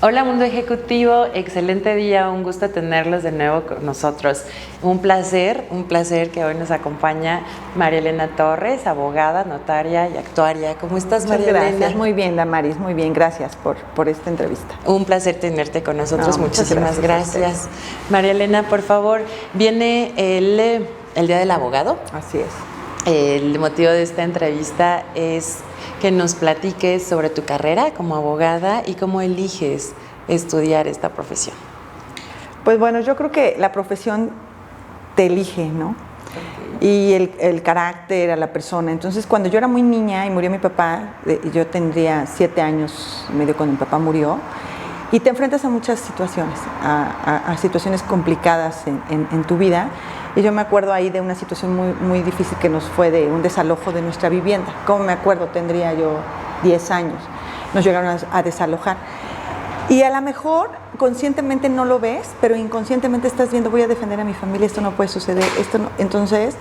Hola Mundo Ejecutivo, excelente día, un gusto tenerlos de nuevo con nosotros. Un placer que hoy nos acompaña María Elena Torres, abogada, notaria y actuaria. ¿Cómo estás, María Elena? Gracias, muy bien, Damaris, muy bien, gracias por esta entrevista. Un placer tenerte con nosotros, muchísimas gracias. María Elena, por favor, viene el Día del Abogado. Así es. El motivo de esta entrevista es que nos platiques sobre tu carrera como abogada y cómo eliges estudiar esta profesión. Pues bueno, yo creo que la profesión te elige, ¿no? Y el carácter a la persona. Entonces, cuando yo era muy niña y murió mi papá, yo tendría 7 años y medio cuando mi papá murió, y te enfrentas a muchas situaciones, a situaciones complicadas en tu vida. Y yo me acuerdo ahí de una situación muy, muy difícil que nos fue de un desalojo de nuestra vivienda. ¿Cómo me acuerdo? Tendría yo 10 años. Nos llegaron a desalojar. Y a lo mejor conscientemente no lo ves, pero inconscientemente estás viendo, voy a defender a mi familia, esto no puede suceder, esto no. Entonces,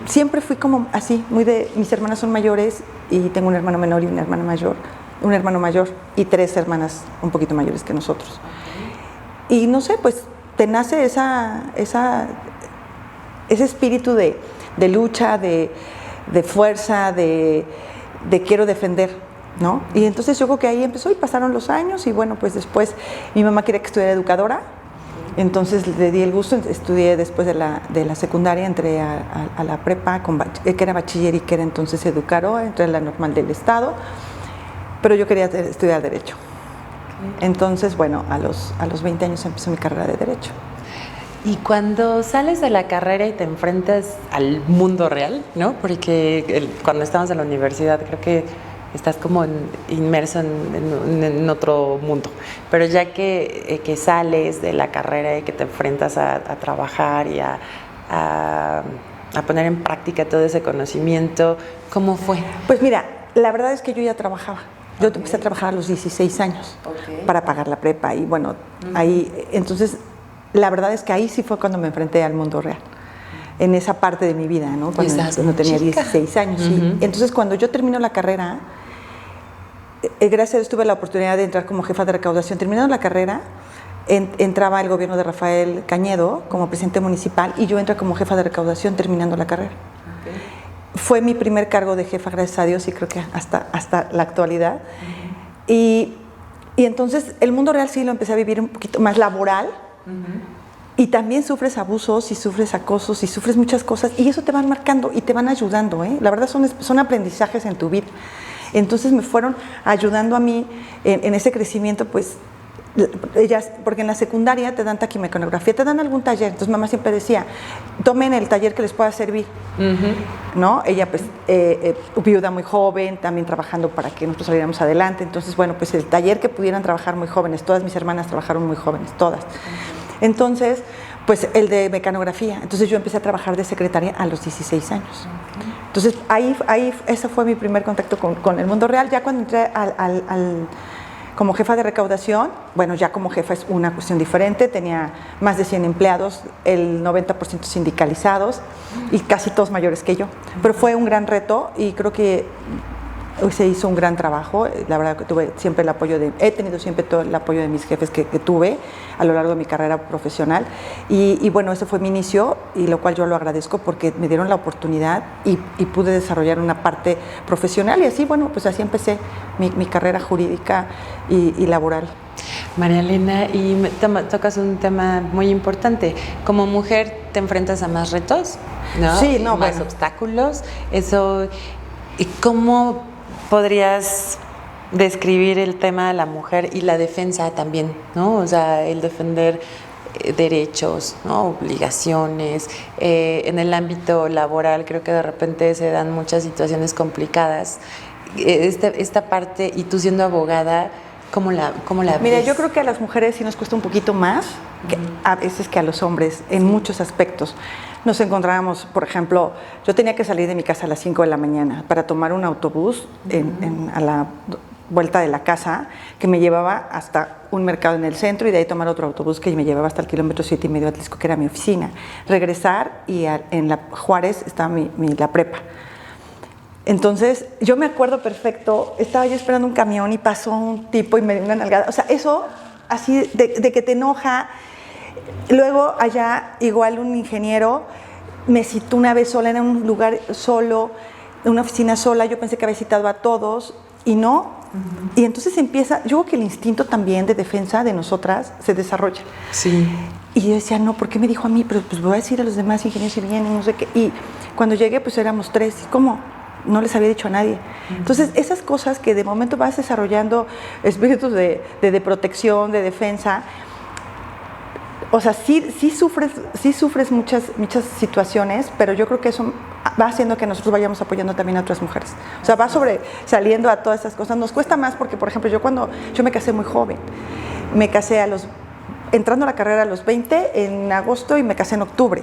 siempre fui como así, muy de, mis hermanas son mayores y tengo un hermano menor y una hermana mayor, un hermano mayor y 3 hermanas un poquito mayores que nosotros. Y no sé, pues te nace ese espíritu de lucha, de fuerza, de quiero defender, ¿no? Y entonces yo creo que ahí empezó y pasaron los años y bueno, pues después mi mamá quería que estudiara educadora, entonces le di el gusto, estudié después de la secundaria, entré a la prepa, que era bachiller y que era entonces educadora, entré a la normal del Estado, pero yo quería estudiar Derecho. Entonces, bueno, a los 20 años empezó mi carrera de Derecho. Y cuando sales de la carrera y te enfrentas al mundo real, ¿no? Porque cuando estamos en la universidad creo que estás como inmerso en otro mundo. Pero ya que sales de la carrera y que te enfrentas a trabajar y a poner en práctica todo ese conocimiento, ¿cómo fue? Pues mira, la verdad es que yo ya trabajaba. Yo empecé a trabajar a los 16 años para pagar la prepa y bueno, ahí, entonces la verdad es que ahí sí fue cuando me enfrenté al mundo real, en esa parte de mi vida, ¿no? Cuando tenía 16 años. Sí. Entonces, cuando yo termino la carrera, gracias a Dios tuve la oportunidad de entrar como jefa de recaudación. Terminando la carrera, entraba el gobierno de Rafael Cañedo como presidente municipal y yo entré como jefa de recaudación terminando la carrera. Fue mi primer cargo de jefa, gracias a Dios, y creo que hasta la actualidad. Y entonces el mundo real sí lo empecé a vivir un poquito más laboral. Y también sufres abusos y sufres acosos y sufres muchas cosas y eso te van marcando y te van ayudando, ¿eh? La verdad son aprendizajes en tu vida. Entonces me fueron ayudando a mí en ese crecimiento, pues ellas, porque en la secundaria te dan taquimecanografía, te dan algún taller, entonces mamá siempre decía, tomen el taller que les pueda servir, ¿no? Ella pues viuda muy joven, también trabajando para que nosotros saliéramos adelante, entonces bueno, pues el taller que pudieran trabajar muy jóvenes, todas mis hermanas trabajaron muy jóvenes, todas. Entonces, pues el de mecanografía, entonces yo empecé a trabajar de secretaria a los 16 años. Entonces ahí ese fue mi primer contacto con el mundo real. Ya cuando entré como jefa de recaudación, bueno, ya como jefa es una cuestión diferente, tenía más de 100 empleados, el 90% sindicalizados y casi todos mayores que yo. Pero fue un gran reto y creo que se hizo un gran trabajo. La verdad que tuve siempre el apoyo he tenido siempre todo el apoyo de mis jefes que tuve a lo largo de mi carrera profesional y bueno, ese fue mi inicio y lo cual yo lo agradezco porque me dieron la oportunidad y pude desarrollar una parte profesional y así, bueno, pues así empecé mi carrera jurídica y laboral. María Elena, y tocas un tema muy importante. Como mujer te enfrentas a más retos, ¿no? Sí, no, más obstáculos. Eso, ¿y cómo podrías describir el tema de la mujer y la defensa también, ¿no? O sea, el defender derechos, ¿no? Obligaciones. En el ámbito laboral creo que de repente se dan muchas situaciones complicadas. Esta parte, y tú siendo abogada, ¿cómo la ves? Mira, yo creo que a las mujeres sí nos cuesta un poquito más, a veces que a los hombres, en muchos aspectos. Nos encontrábamos, por ejemplo, yo tenía que salir de mi casa a las 5 de la mañana para tomar un autobús a la vuelta de la casa que me llevaba hasta un mercado en el centro y de ahí tomar otro autobús que me llevaba hasta el kilómetro 7,5 de Atlisco, que era mi oficina. Regresar y en la Juárez estaba la prepa. Entonces, yo me acuerdo perfecto, estaba yo esperando un camión y pasó un tipo y me dio una nalgada. O sea, eso así de que te enoja. Luego allá, igual un ingeniero me citó una vez sola, en un lugar solo, en una oficina sola. Yo pensé que había citado a todos y no. Y entonces empieza, yo creo que el instinto también de defensa de nosotras se desarrolla. Sí. Y yo decía, no, ¿por qué me dijo a mí? Pero pues voy a decir a los demás ingenieros si vienen, no sé qué. Y cuando llegué, pues éramos 3. ¿Cómo? No les había dicho a nadie. Entonces, esas cosas que de momento vas desarrollando espíritus de protección, de defensa, o sea, sí sufres muchas situaciones, pero yo creo que eso va haciendo que nosotros vayamos apoyando también a otras mujeres. O sea, va saliendo a todas esas cosas. Nos cuesta más porque, por ejemplo, yo me casé muy joven. Me casé entrando a la carrera a los 20 en agosto y me casé en octubre.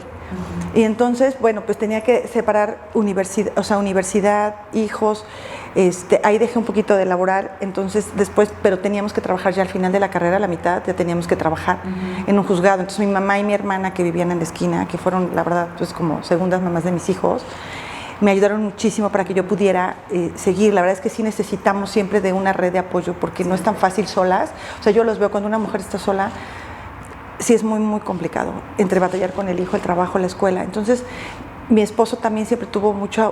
Y entonces, bueno, pues tenía que separar universidad, hijos. Ahí dejé un poquito de laborar, entonces después, pero teníamos que trabajar ya al final de la carrera, a la mitad, ya teníamos que trabajar en un juzgado. Entonces mi mamá y mi hermana que vivían en la esquina, que fueron, la verdad, pues como segundas mamás de mis hijos, me ayudaron muchísimo para que yo pudiera seguir. La verdad es que sí necesitamos siempre de una red de apoyo, porque no es tan fácil solas. O sea, yo los veo cuando una mujer está sola, sí es muy, muy complicado, entre batallar con el hijo, el trabajo, la escuela. Entonces, mi esposo también siempre tuvo mucha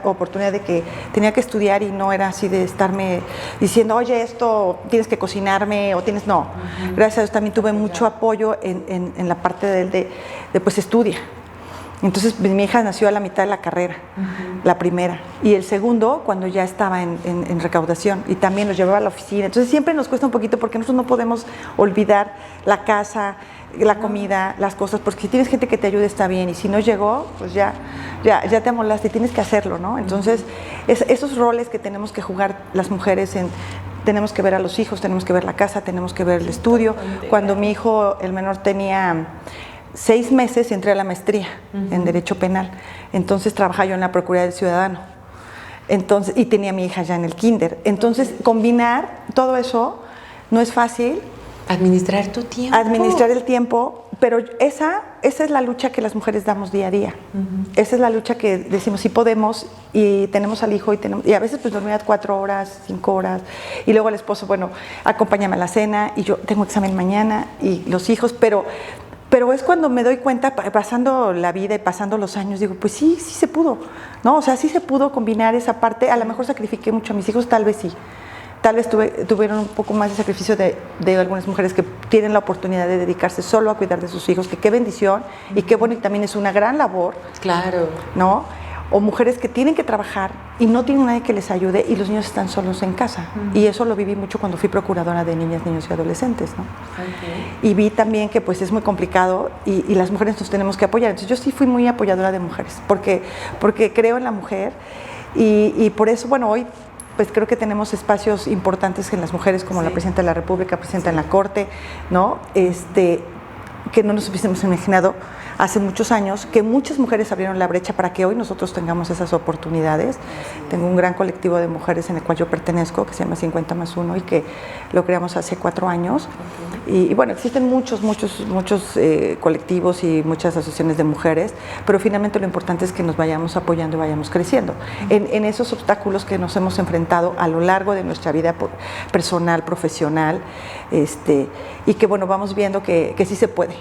oportunidad de que tenía que estudiar y no era así de estarme diciendo, oye, esto tienes que cocinarme o tienes... No, gracias a Dios también tuve mucho apoyo en la parte de pues estudia. Entonces mi hija nació a la mitad de la carrera, la primera, y el segundo cuando ya estaba en recaudación, y también los llevaba a la oficina. Entonces siempre nos cuesta un poquito porque nosotros no podemos olvidar la casa, la comida, las cosas, porque si tienes gente que te ayude está bien, y si no llegó, pues ya te amolaste y tienes que hacerlo, ¿no? Entonces esos roles que tenemos que jugar las mujeres tenemos que ver a los hijos, tenemos que ver la casa, tenemos que ver el estudio. Cuando mi hijo, el menor, tenía 6 meses, entré a la maestría en Derecho Penal. Entonces trabajaba yo en la Procuraduría del Ciudadano. Entonces, y tenía a mi hija ya en el kinder. Entonces, combinar todo eso no es fácil. Administrar tu tiempo. Administrar el tiempo, pero esa es la lucha que las mujeres damos día a día. Esa es la lucha que decimos, sí podemos, y tenemos al hijo, y a veces pues dormía 4 horas, 5 horas, y luego el esposo, bueno, acompáñame a la cena, y yo tengo examen mañana, y los hijos, pero es cuando me doy cuenta, pasando la vida y pasando los años, digo, pues sí se pudo, ¿no? O sea, sí se pudo combinar esa parte. A lo mejor sacrifiqué mucho a mis hijos, tal vez sí. Tal vez tuvieron un poco más de sacrificio de algunas mujeres que tienen la oportunidad de dedicarse solo a cuidar de sus hijos, que qué bendición y qué bueno, y también es una gran labor. Claro. ¿No? O mujeres que tienen que trabajar y no tienen nadie que les ayude y los niños están solos en casa. Y eso lo viví mucho cuando fui procuradora de niñas, niños y adolescentes, ¿no? Y vi también que pues es muy complicado y las mujeres nos tenemos que apoyar. Entonces yo sí fui muy apoyadora de mujeres porque creo en la mujer y por eso, bueno, hoy pues creo que tenemos espacios importantes en las mujeres, como la Presidenta de la República, Presidenta en la Corte, ¿no? Que no nos hubiésemos imaginado hace muchos años, que muchas mujeres abrieron la brecha para que hoy nosotros tengamos esas oportunidades. Tengo un gran colectivo de mujeres en el cual yo pertenezco, que se llama 50+1, y que lo creamos hace 4 años. Y bueno, existen muchos colectivos y muchas asociaciones de mujeres, pero finalmente lo importante es que nos vayamos apoyando y vayamos creciendo en esos obstáculos que nos hemos enfrentado a lo largo de nuestra vida personal, profesional, y que bueno, vamos viendo que sí se puede.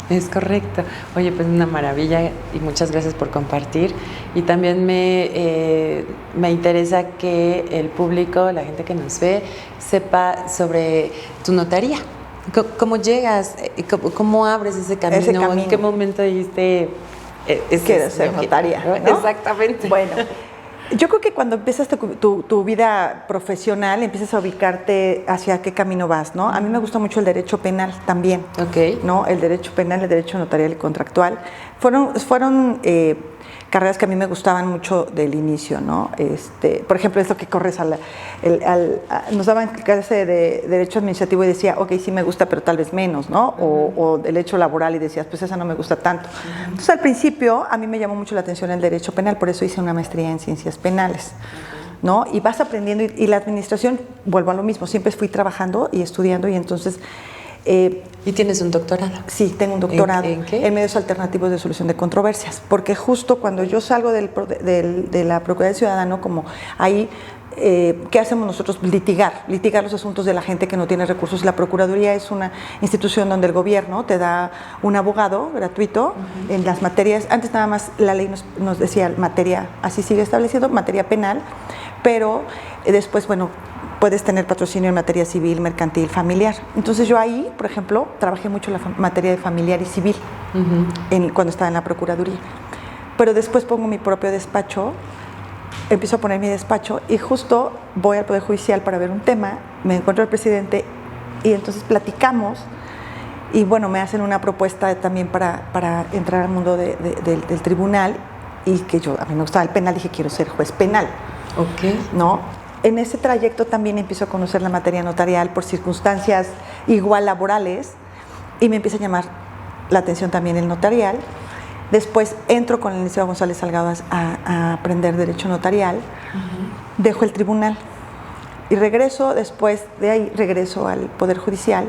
Es correcto. Oye, pues una maravilla y muchas gracias por compartir. Y también me interesa que el público, la gente que nos ve, sepa sobre tu notaría. ¿Cómo llegas? ¿Cómo abres ese camino? ¿En qué momento dijiste quiero ser notaria, ¿no? Exactamente. Bueno, yo creo que cuando empiezas tu vida profesional, empiezas a ubicarte hacia qué camino vas, ¿no? A mí me gusta mucho el derecho penal también, ¿no? El derecho penal, el derecho notarial y contractual. Fueron carreras que a mí me gustaban mucho del inicio, ¿no? Por ejemplo, esto que corres nos daban clase de derecho administrativo y decía, ok, sí me gusta, pero tal vez menos, ¿no? O derecho laboral y decías, pues esa no me gusta tanto. Entonces, al principio, a mí me llamó mucho la atención el derecho penal, por eso hice una maestría en ciencias penales, ¿no? Y vas aprendiendo, y la administración, vuelvo a lo mismo, siempre fui trabajando y estudiando, y entonces ¿Y tienes un doctorado? Sí, tengo un doctorado ¿En qué? en medios alternativos de solución de controversias, porque justo cuando yo salgo de la Procuraduría Ciudadana, como ahí, ¿qué hacemos nosotros? Litigar los asuntos de la gente que no tiene recursos. La Procuraduría es una institución donde el gobierno te da un abogado gratuito en las materias. Antes nada más la ley nos decía materia, así sigue establecido, materia penal, pero después, bueno, puedes tener patrocinio en materia civil, mercantil, familiar. Entonces yo ahí, por ejemplo, trabajé mucho la materia de familiar y civil cuando estaba en la Procuraduría. Pero después pongo mi propio despacho, empiezo a poner mi despacho y justo voy al Poder Judicial para ver un tema, me encuentro al presidente y entonces platicamos y bueno, me hacen una propuesta también para entrar al mundo del tribunal y que a mí me gustaba el penal, dije quiero ser juez penal. Ok. ¿No? En ese trayecto también empiezo a conocer la materia notarial por circunstancias igual laborales y me empieza a llamar la atención también el notarial. Después entro con el licenciado González Salgado a aprender derecho notarial, dejo el tribunal y regreso, después de ahí regreso al Poder Judicial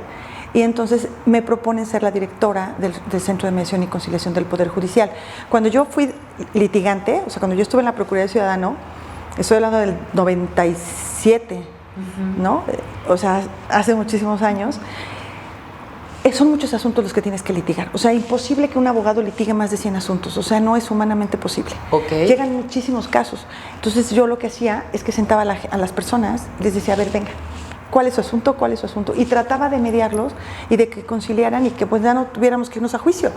y entonces me proponen ser la directora del Centro de Mediación y Conciliación del Poder Judicial. Cuando yo fui litigante, o sea, cuando yo estuve en la Procuraduría Ciudadana, estoy hablando del 97, ¿no? O sea, hace muchísimos años. Son muchos asuntos los que tienes que litigar. O sea, imposible que un abogado litigue más de 100 asuntos. O sea, no es humanamente posible. Okay. Llegan muchísimos casos. Entonces, yo lo que hacía es que sentaba a las personas y les decía, a ver, venga, ¿cuál es su asunto? ¿Cuál es su asunto? Y trataba de mediarlos y de que conciliaran y que pues ya no tuviéramos que irnos a juicio.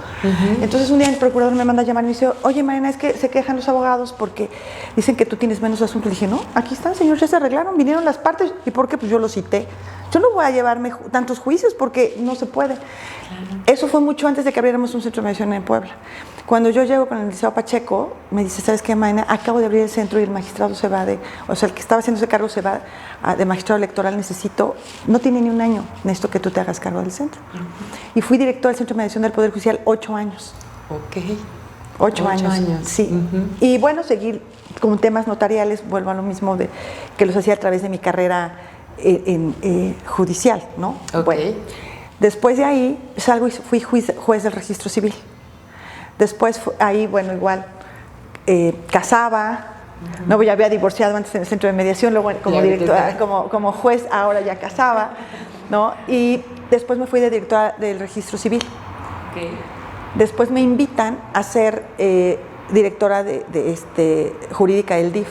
Entonces un día el procurador me manda a llamar y me dice, oye Mariana, es que se quejan los abogados porque dicen que tú tienes menos asuntos. Le dije, no, aquí están, señor, ya se arreglaron, vinieron las partes. ¿Y por qué? Pues yo lo cité. Yo no voy a llevarme tantos juicios porque no se puede. Eso fue mucho antes de que abriéramos un centro de mediación en Puebla. Cuando yo llego con el licenciado Pacheco, me dice, ¿sabes qué, Mariana? Acabo de abrir el centro y el magistrado se va o sea, el que estaba haciendo ese cargo se va de magistrado electoral, no tiene ni un año, necesito que tú te hagas cargo del centro. Y fui directora del Centro de Mediación del Poder Judicial 8 años. Ok. 8 años. Sí. Y bueno, seguir con temas notariales, vuelvo a lo mismo que los hacía a través de mi carrera judicial, ¿no? Ok. Bueno, después de ahí salgo y fui juez del registro civil. Después ahí, bueno, igual casaba, no, ya había divorciado antes en el centro de mediación, luego como directora, como juez, ahora ya casaba, ¿no? Y después me fui de directora del registro civil. Okay. Después me invitan a ser directora jurídica del DIF.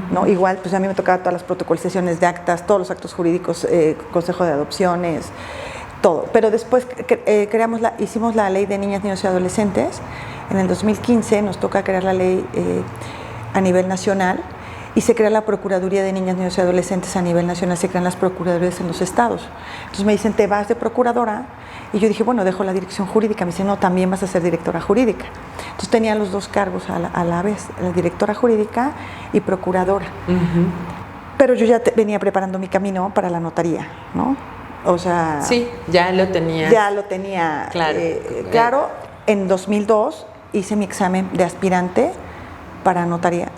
¿No? Igual, pues a mí me tocaba todas las protocolizaciones de actas, todos los actos jurídicos, consejo de adopciones, todo. Pero después hicimos la ley de niñas, niños y adolescentes. En el 2015 nos toca crear la ley a nivel nacional y se crea la Procuraduría de Niñas, Niños y Adolescentes a nivel nacional, se crean las Procuradurías en los estados. Entonces me dicen, ¿te vas de procuradora? Y yo dije, bueno, dejo la dirección jurídica. Me dicen, no, también vas a ser directora jurídica. Entonces tenía los dos cargos a la vez, la directora jurídica y procuradora. Pero yo ya venía preparando mi camino para la notaría, ¿no? O sea... Sí, ya lo tenía. Ya lo tenía claro. En 2002 hice mi examen de aspirante para notaría.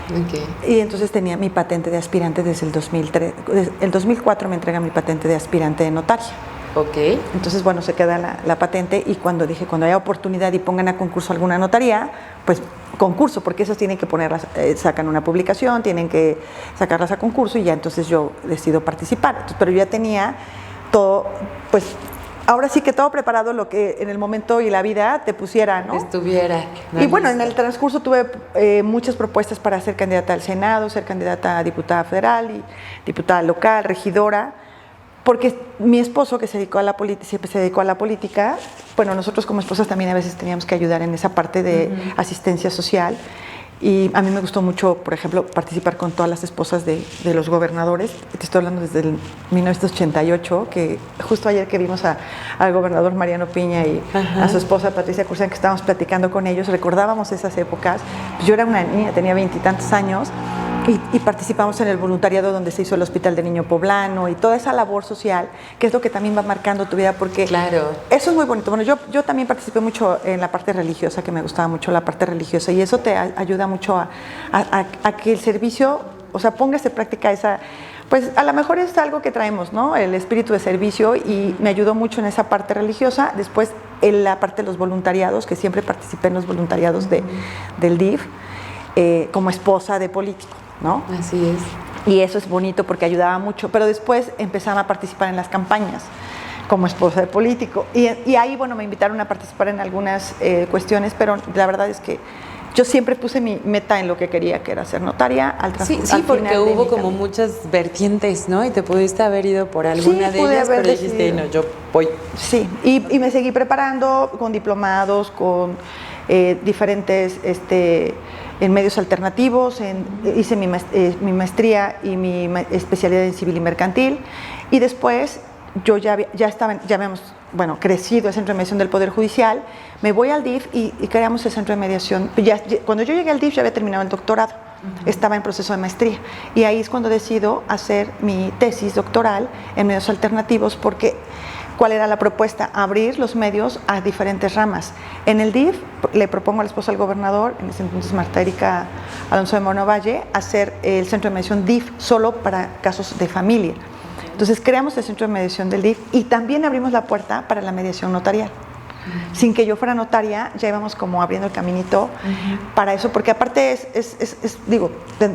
Okay. Y entonces tenía mi patente de aspirante desde el 2003. El 2004 me entrega mi patente de aspirante de notaria. Ok. Entonces, bueno, se queda la patente y cuando haya oportunidad y pongan a concurso alguna notaría, pues concurso, porque esas tienen que ponerlas, sacan una publicación, tienen que sacarlas a concurso y ya entonces yo decido participar. Entonces, pero yo ya tenía todo, pues ahora sí que todo preparado, lo que en el momento y la vida te pusiera, ¿no? Estuviera. Y bueno, en el transcurso tuve muchas propuestas para ser candidata al Senado, ser candidata a diputada federal y diputada local, regidora, porque mi esposo, que siempre se dedicó a la política, bueno, nosotros como esposas también a veces teníamos que ayudar en esa parte de asistencia social. Y a mí me gustó mucho, por ejemplo, participar con todas las esposas de los gobernadores. Te estoy hablando desde el 1988, que justo ayer que vimos al gobernador Mariano Piña y a su esposa Patricia Curzán, que estábamos platicando con ellos, recordábamos esas épocas. Yo era una niña, tenía 20 y tantos años, y participamos en el voluntariado donde se hizo el Hospital de Niño Poblano y toda esa labor social, que es lo que también va marcando tu vida, porque claro, eso es muy bonito. Bueno, yo también participé mucho en la parte religiosa, que me gustaba mucho la parte religiosa, y eso te ayuda mucho a que el servicio, o sea, pongas en práctica esa, Pues a lo mejor es algo que traemos, ¿no? El espíritu de servicio, y me ayudó mucho en esa parte religiosa. Después en la parte de los voluntariados, que siempre participé en los voluntariados del DIF, como esposa de político, ¿no? Así es. Y eso es bonito porque ayudaba mucho, pero después empezaba a participar en las campañas como esposa de político. Y ahí, bueno, me invitaron a participar en algunas cuestiones, pero la verdad es que yo siempre puse mi meta en lo que quería, que era ser notaria al transcurso. Sí, porque hubo como muchas vertientes, ¿no? Y te pudiste haber ido por alguna de ellas, pero dijiste, no, yo voy. Sí, y me seguí preparando con diplomados, con diferentes en medios alternativos, hice mi maestría y mi especialidad en civil y mercantil, y después yo ya habíamos crecido el Centro de Mediación del Poder Judicial. Me voy al DIF y creamos el Centro de Mediación. Cuando yo llegué al DIF ya había terminado el doctorado, estaba en proceso de maestría, y ahí es cuando decido hacer mi tesis doctoral en medios alternativos, porque ¿cuál era la propuesta? Abrir los medios a diferentes ramas. En el DIF le propongo a la esposa del gobernador, en ese entonces Marta Erika Alonso de Moreno Valle, hacer el Centro de Mediación DIF solo para casos de familia. Entonces creamos el Centro de Mediación del DIF y también abrimos la puerta para la mediación notarial. Sin que yo fuera notaria, ya íbamos como abriendo el caminito para eso, porque aparte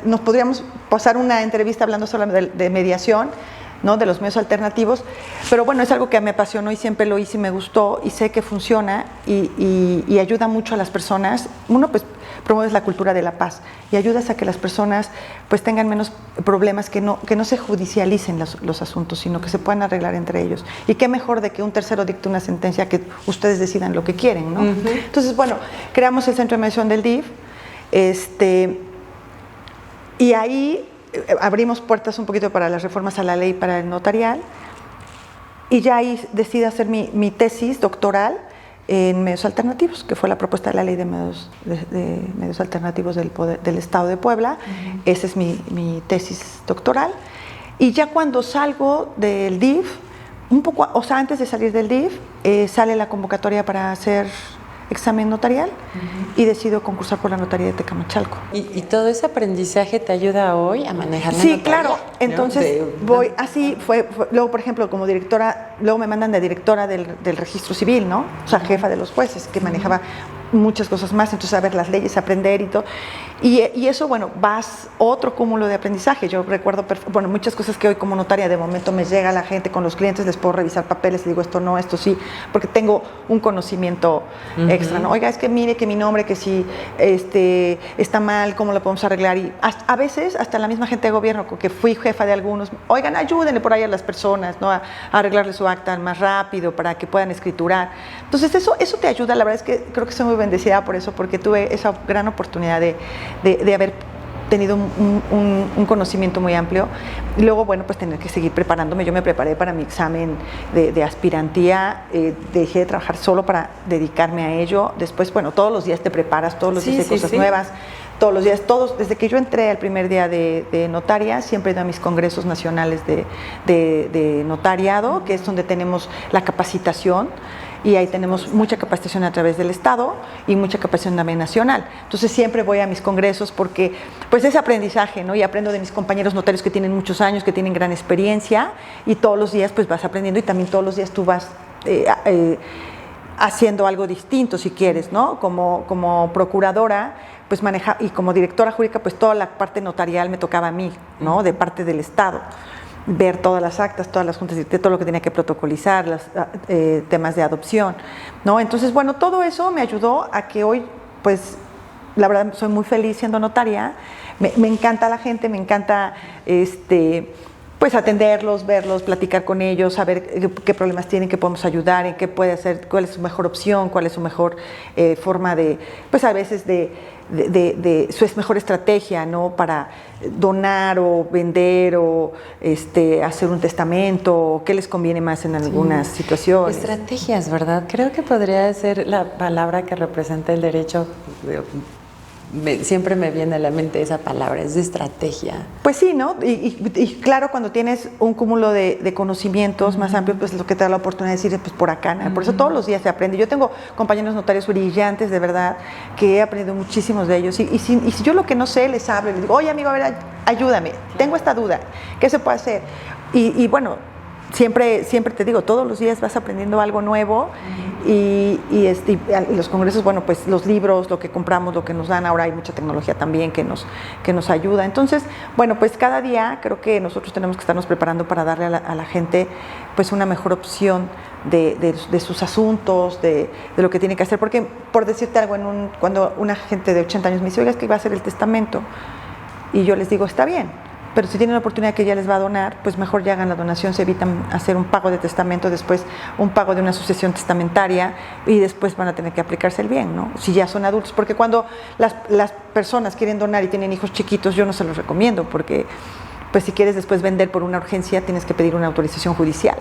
nos podríamos pasar una entrevista hablando solo de mediación, ¿no? De los medios alternativos, pero bueno, es algo que me apasionó y siempre lo hice y me gustó, y sé que funciona y ayuda mucho a las personas. Uno, pues, promueves la cultura de la paz y ayudas a que las personas pues tengan menos problemas, que no se judicialicen los asuntos, sino que se puedan arreglar entre ellos. Y qué mejor de que un tercero dicte una sentencia, que ustedes decidan lo que quieren, ¿no? Entonces, bueno, creamos el Centro de Mediación del DIF, y ahí abrimos puertas un poquito para las reformas a la ley para el notarial, y ya ahí decidí hacer mi tesis doctoral en medios alternativos, que fue la propuesta de la ley de medios alternativos del Estado de Puebla. Esa es mi tesis doctoral. Y ya cuando salgo del DIF, antes de salir del DIF, sale la convocatoria para hacer examen notarial, y decido concursar por la notaría de Tecamachalco. ¿Y todo ese aprendizaje te ayuda hoy a manejar la Sí, notaría? claro. Entonces voy, así fue. Luego, por ejemplo, como directora, luego me mandan de directora del registro civil, ¿no? O sea, jefa de los jueces, que manejaba muchas cosas más, entonces saber las leyes, aprender y todo. Y eso, bueno, vas otro cúmulo de aprendizaje. Yo recuerdo, muchas cosas que hoy como notaria de momento me llega a la gente con los clientes, les puedo revisar papeles y digo esto no, esto sí, porque tengo un conocimiento extra, ¿no? Oiga, es que mire que mi nombre, que si está mal, ¿cómo lo podemos arreglar? Y a veces hasta la misma gente de gobierno, que fui jefa de algunos, oigan, ayúdenle por ahí a las personas, ¿no? A arreglarle su acta más rápido para que puedan escriturar. Entonces eso te ayuda. La verdad es que creo que soy muy bendecida por eso, porque tuve esa gran oportunidad de haber tenido un conocimiento muy amplio, y luego, bueno, pues tener que seguir preparándome. Yo me preparé para mi examen de aspirantía, dejé de trabajar solo para dedicarme a ello. Después, bueno, todos los días te preparas, todos los días hay cosas nuevas, todos los días, desde que yo entré al primer día de notaria, siempre he ido a mis congresos nacionales de notariado, que es donde tenemos la capacitación, y ahí tenemos mucha capacitación a través del Estado y mucha capacitación también nacional. Entonces siempre voy a mis congresos porque pues es aprendizaje, ¿no? Y aprendo de mis compañeros notarios que tienen muchos años, que tienen gran experiencia, y todos los días pues vas aprendiendo, y también todos los días tú vas haciendo algo distinto, si quieres, ¿no? Como procuradora, pues maneja, y como directora jurídica, pues toda la parte notarial me tocaba a mí, ¿no? De parte del Estado. Ver todas las actas, todas las juntas, todo lo que tenía que protocolizar, los temas de adopción, ¿no? Entonces, bueno, todo eso me ayudó a que hoy, pues, la verdad, soy muy feliz siendo notaria. Me encanta la gente, me encanta, pues, atenderlos, verlos, platicar con ellos, saber qué problemas tienen, qué podemos ayudar, en qué puede hacer, cuál es su mejor opción, cuál es su mejor forma de, pues, a veces su mejor estrategia, ¿no? Para donar o vender o hacer un testamento, o qué les conviene más en algunas situaciones. Estrategias, ¿verdad? Creo que podría ser la palabra que representa el derecho siempre me viene a la mente esa palabra, es de estrategia. Pues sí, ¿no? Y claro, cuando tienes un cúmulo de conocimientos más amplio, pues lo que te da la oportunidad de decir, pues por acá, ¿no? Por eso todos los días se aprende. Yo tengo compañeros notarios brillantes, de verdad, que he aprendido muchísimos de ellos. Y si yo lo que no sé, les hablo, les digo, oye, amigo, a ver, ayúdame, tengo esta duda, ¿qué se puede hacer? Y bueno, siempre te digo, todos los días vas aprendiendo algo nuevo y los congresos, bueno, pues los libros, lo que compramos, lo que nos dan, ahora hay mucha tecnología también que nos ayuda. Entonces, bueno, pues cada día creo que nosotros tenemos que estarnos preparando para darle a la gente pues una mejor opción de sus asuntos, de lo que tiene que hacer. Porque, por decirte algo, cuando una gente de 80 años me dice, oiga, es que iba a hacer el testamento, y yo les digo, está bien, pero si tienen la oportunidad que ella les va a donar, pues mejor ya hagan la donación, se evitan hacer un pago de testamento, después un pago de una sucesión testamentaria y después van a tener que aplicarse el bien, ¿no? Si ya son adultos, porque cuando las personas quieren donar y tienen hijos chiquitos, yo no se los recomiendo, porque pues si quieres después vender por una urgencia, tienes que pedir una autorización judicial,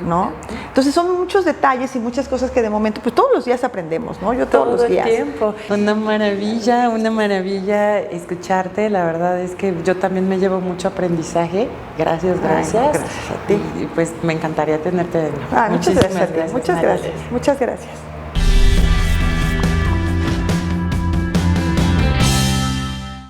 ¿no? Entonces son muchos detalles y muchas cosas que de momento, pues todos los días aprendemos, ¿no? Yo todos los días. Todo el tiempo. Una maravilla escucharte. La verdad es que yo también me llevo mucho aprendizaje. Gracias. Gracias a ti. Y pues me encantaría tenerte de nuevo. Muchas gracias. Muchas gracias.